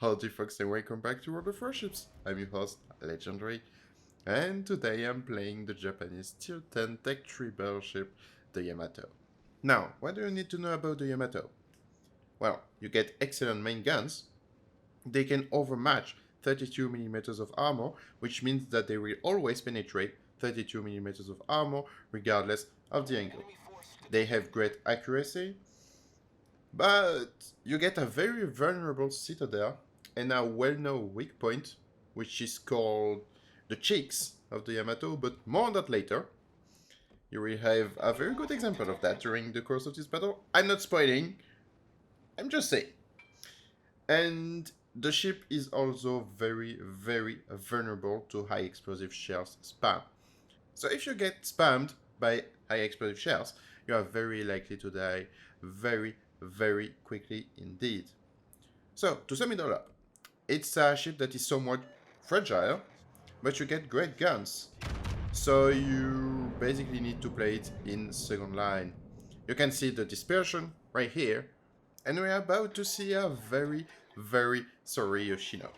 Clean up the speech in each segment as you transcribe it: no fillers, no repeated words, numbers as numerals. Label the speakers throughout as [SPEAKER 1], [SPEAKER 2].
[SPEAKER 1] Howdy folks and welcome back to World of Warships. I'm your host, Legendary, and today I'm playing the Japanese Tier 10 Tech 3 battleship, the Yamato. Now, what do you need to know about the Yamato? Well, you get excellent main guns. They can overmatch 32mm of armor, which means that they will always penetrate 32mm of armor regardless of the angle. They have great accuracy, but you get a very vulnerable citadel and a well-known weak point, which is called the cheeks of the Yamato, but more on that later. You will have a very good example of that during the course of this battle. I'm not spoiling, I'm just saying. And the ship is also very vulnerable to high explosive shells spam. So if you get spammed by high explosive shells, you are very likely to die very quickly indeed. So, to sum it all up, it's a ship that is somewhat fragile, but you get great guns. So you basically need to play it in second line. You can see the dispersion right here, and we're about to see a very sorry Yoshino.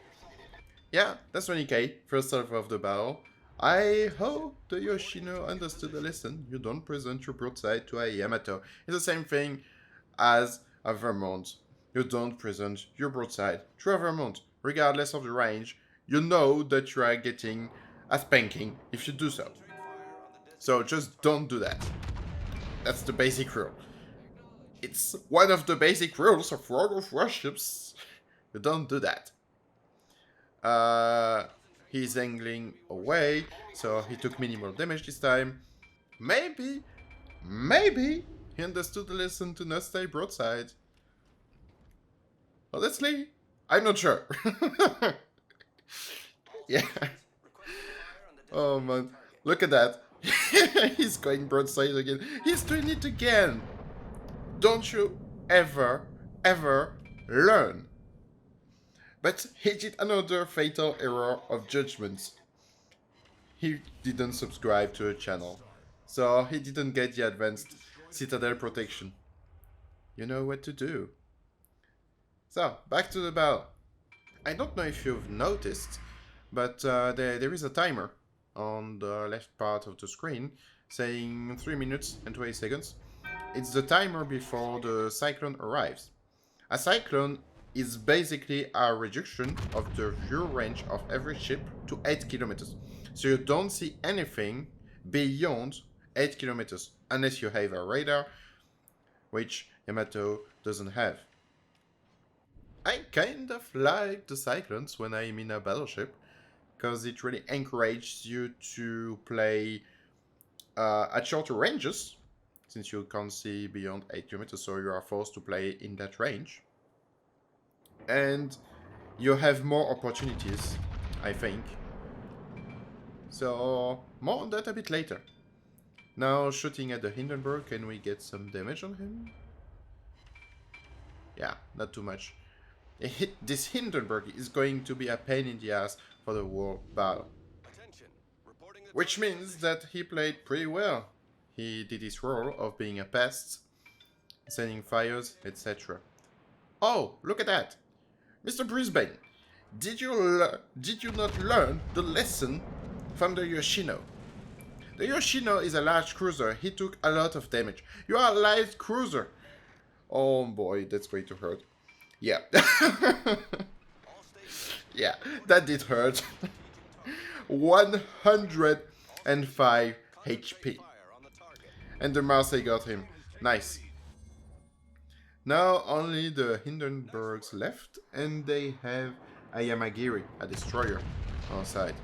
[SPEAKER 1] Yeah, that's 20k, first half of the battle. I hope the Yoshino understood the lesson. You don't present your broadside to a Yamato. It's the same thing as a Vermont. You don't present your broadside to a Vermont. Regardless of the range, you know that you are getting a spanking if you do so. So just don't do that. That's the basic rule. It's one of the basic rules of World of Warships. You don't do that. He's angling away, so he took minimal damage this time. Maybe he understood the lesson to not stay broadside. Honestly, I'm not sure. Yeah. Oh man, look at that. He's going broadside again. He's doing it again. Don't you ever learn? But he did another fatal error of judgment. He didn't subscribe to a channel, so he didn't get the advanced citadel protection. You know what to do. So, back to the battle. I don't know if you've noticed, but there is a timer on the left part of the screen saying 3 minutes and 20 seconds. It's the timer before the cyclone arrives. A cyclone is basically a reduction of the view range of every ship to 8 kilometers. So you don't see anything beyond 8 kilometers, unless you have a radar, which Yamato doesn't have. I kind of like the cyclones when I'm in a battleship, because it really encourages you to play at shorter ranges, since you can't see beyond 8 kilometers, so you are forced to play in that range. And you have more opportunities, I think. So, more on that a bit later. Now, shooting at the Hindenburg, can we get some damage on him? Yeah, not too much. This Hindenburg is going to be a pain in the ass for the whole battle. Which means that he played pretty well. He did his role of being a pest, sending fires, etc. Oh, look at that! Mr. Brisbane, did you not learn the lesson from the Yoshino? The Yoshino is a large cruiser. He took a lot of damage. You are a light cruiser. Oh boy, that's going to hurt. Yeah. Yeah, that did hurt. 105 HP. And the Marseille got him. Nice. Now only the Hindenburgs left, and they have a Yamagiri, a destroyer, on side.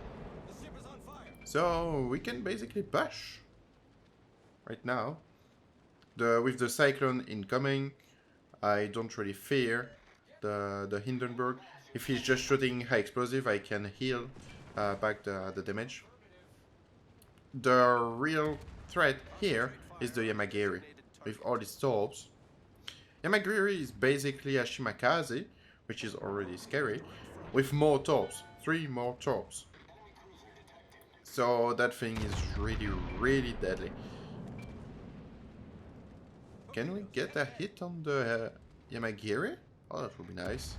[SPEAKER 1] So we can basically push right now. With the cyclone incoming, I don't really fear the Hindenburg. If he's just shooting high explosive, I can heal back the damage. The real threat here is the Yamagiri, with all its torps. Yamagiri is basically a Shimakaze, which is already scary, with more torps, 3 more torps. So that thing is really deadly. Can we get a hit on the Yamagiri? Oh, that would be nice.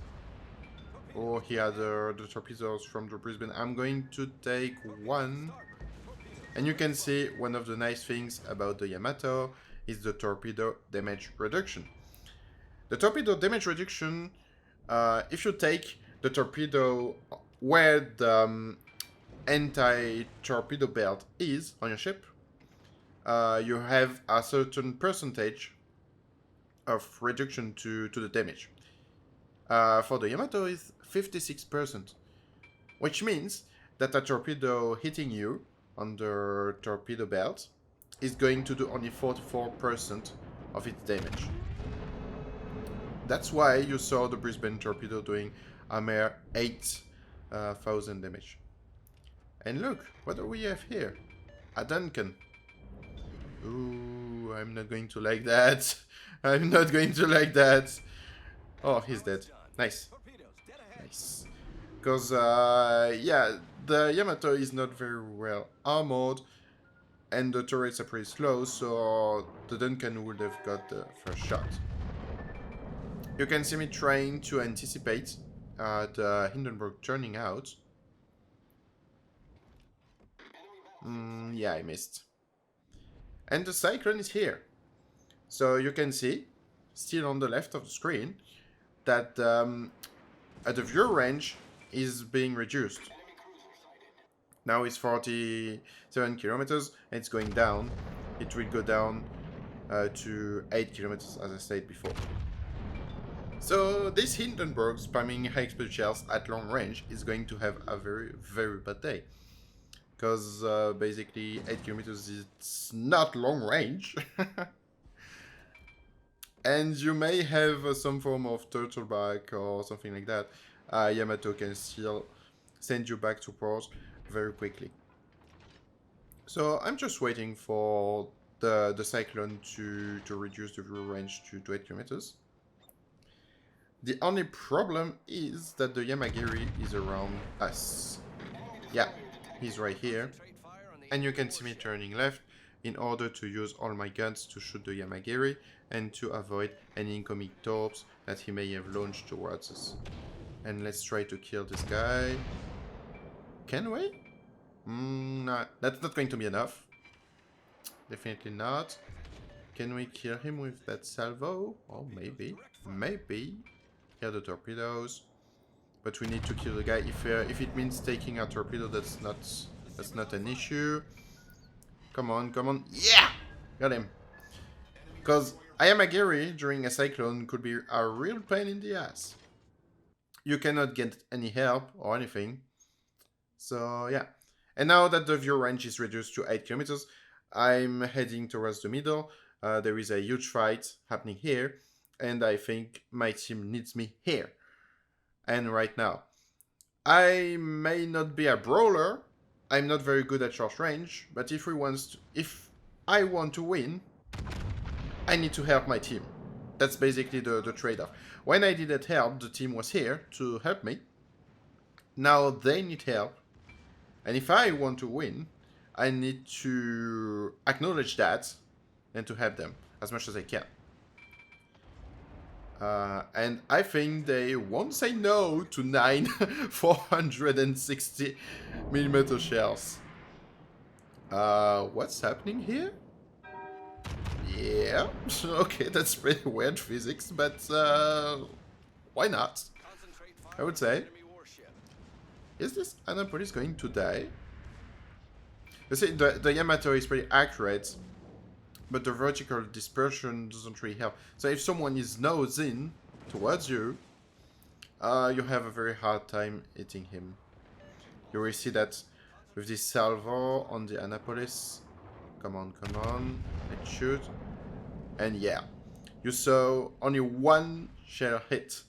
[SPEAKER 1] Oh, here are the torpedoes from the Brisbane. I'm going to take one. And you can see one of the nice things about the Yamato is the torpedo damage reduction. The torpedo damage reduction, if you take the torpedo where the anti-torpedo belt is on your ship, you have a certain percentage of reduction to the damage. For the Yamato is 56%, which means that a torpedo hitting you on the torpedo belt is going to do only 44% of its damage. That's why you saw the Brisbane torpedo doing a mere 8,000 damage. And look, what do we have here? A Duncan. Ooh, I'm not going to like that. I'm not going to like that. Oh, he's dead. Nice. Nice. Because, yeah, the Yamato is not very well armored, and the turrets are pretty slow, so the Duncan would have got the first shot. You can see me trying to anticipate the Hindenburg turning out. Yeah, I missed. And the Cyclone is here. So you can see, still on the left of the screen, that the view range is being reduced. Now it's 47 kilometers, and it's going down. It will go down to 8 kilometers, as I said before. So this Hindenburg spamming high explosive shells at long range is going to have a very, very bad day. Because basically 8 kilometers is not long range. And you may have some form of turtleback or something like that. Yamato can still send you back to port very quickly. So I'm just waiting for the Cyclone to reduce the view range to 8 kilometers. The only problem is that the Yamagiri is around us. Yeah, he's right here. And you can see me turning left in order to use all my guns to shoot the Yamagiri and to avoid any incoming torps that he may have launched towards us. And let's try to kill this guy. Can we? No, that's not going to be enough. Definitely not. Can we kill him with that salvo? Oh, maybe. Maybe. Here are the torpedoes. But we need to kill the guy. If it means taking a torpedo, that's not an issue. Come on, come on. Yeah! Got him. Because Ayamagiri during a cyclone could be a real pain in the ass. You cannot get any help or anything. So, yeah. And now that the view range is reduced to 8 kilometers, I'm heading towards the middle. There is a huge fight happening here. And I think my team needs me here. And right now. I may not be a brawler. I'm not very good at short range. But if I want to win, I need to help my team. That's basically the trade-off. When I didn't help, the team was here to help me. Now they need help. And if I want to win, I need to acknowledge that and to help them as much as I can. And I think they won't say no to 9 460mm shells. What's happening here? Yeah, okay, that's pretty weird physics, but why not? I would say. Is this Annapolis going to die? You see, the Yamato is pretty accurate, but the vertical dispersion doesn't really help. So if someone is nose in towards you, you have a very hard time hitting him. You will see that with this salvo on the Annapolis. Come on, come on. Let's shoot. And yeah, you saw only one shell hit.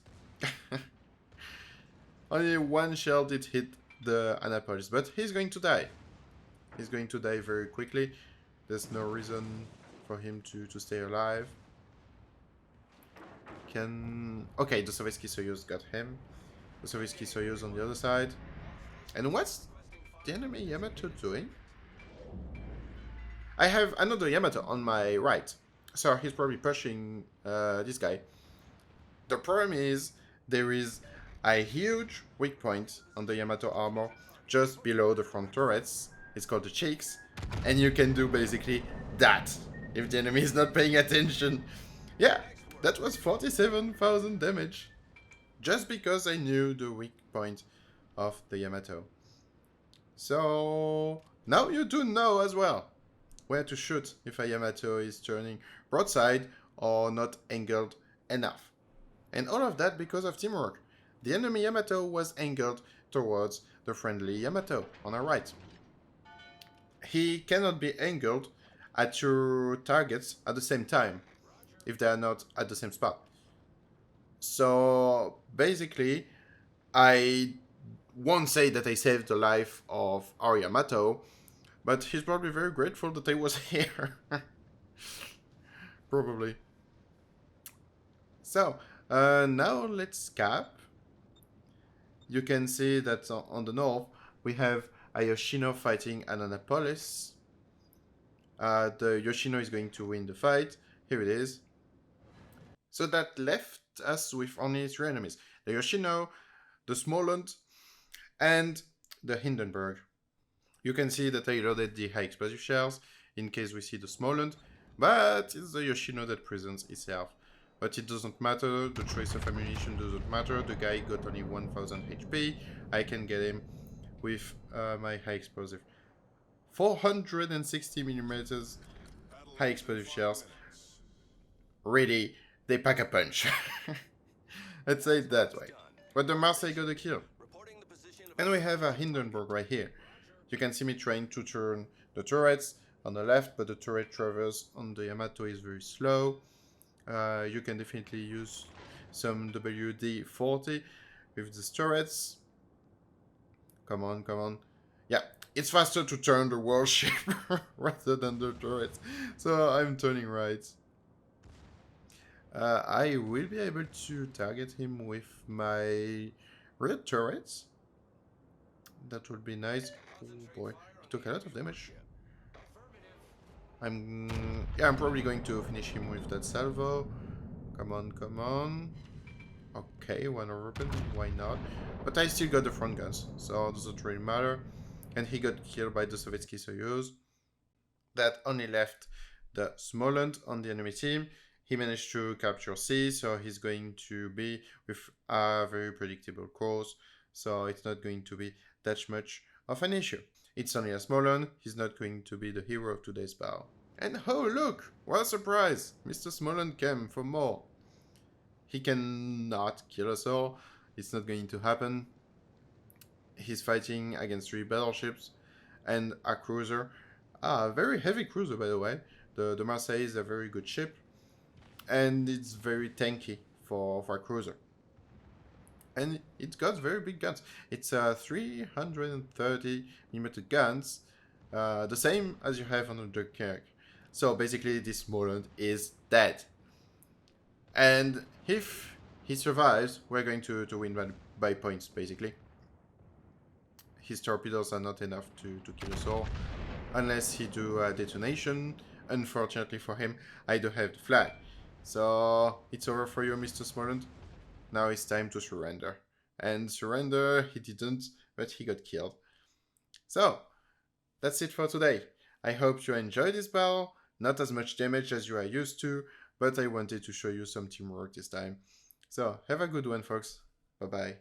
[SPEAKER 1] Only one shell did hit the Annapolis, but he's going to die. He's going to die very quickly. There's no reason for him to stay alive. Okay, the Sovietsky Soyuz got him. The Sovietsky Soyuz on the other side. And what's the enemy Yamato doing? I have another Yamato on my right. So he's probably pushing this guy. The problem is there is a huge weak point on the Yamato armor just below the front turrets. It's called the cheeks, and you can do basically that if the enemy is not paying attention. Yeah, that was 47,000 damage just because I knew the weak point of the Yamato. So now you do know as well where to shoot if a Yamato is turning broadside or not angled enough. And all of that because of teamwork. The enemy Yamato was angled towards the friendly Yamato on our right. He cannot be angled at your targets at the same time if they are not at the same spot. So basically, I won't say that I saved the life of our Yamato, but he's probably very grateful that I was here. Probably. So, now let's cap. You can see that on the north, we have a Yoshino fighting an Annapolis. The Yoshino is going to win the fight. Here it is. So that left us with only 3 enemies. The Yoshino, the Smolensk, and the Hindenburg. You can see that I loaded the high explosive shells in case we see the Smolensk, but it's the Yoshino that presents itself. But it doesn't matter, the choice of ammunition doesn't matter, the guy got only 1000 HP, I can get him with my high explosive. 460mm high explosive shells. Really, they pack a punch. Let's say it that way. But the Marseille got a kill. And we have a Hindenburg right here. You can see me trying to turn the turrets on the left, but the turret traverse on the Yamato is very slow. You can definitely use some WD-40 with these turrets. Come on, come on. Yeah, it's faster to turn the warship rather than the turrets. So I'm turning right. I will be able to target him with my red turrets. That would be nice. Oh boy, he took a lot of damage. I'm probably going to finish him with that salvo. Come on, come on. Okay, one open, why not? But I still got the front guns, so it doesn't really matter. And he got killed by the Sovietsky Soyuz. That only left the Smolensk on the enemy team. He managed to capture C, so he's going to be with a very predictable course. So it's not going to be that much of an issue. It's only a Smolensk, he's not going to be the hero of today's battle. And oh look, what a surprise! Mr. Smolensk came for more. He cannot kill us all, it's not going to happen. He's fighting against 3 battleships and a cruiser. A very heavy cruiser, by the way. The Marseille is a very good ship. And it's very tanky for a cruiser. And it got very big guns. It's 330mm guns, the same as you have on the Dunkirk. So basically this Smolensk is dead. And if he survives, we're going to win by points, basically. His torpedoes are not enough to kill us all, unless he do a detonation. Unfortunately for him, I do have the flag. So it's over for you, Mr. Smolensk. Now it's time to surrender. And surrender, he didn't, but he got killed. So, that's it for today. I hope you enjoyed this battle. Not as much damage as you are used to, but I wanted to show you some teamwork this time. So, have a good one, folks. Bye-bye.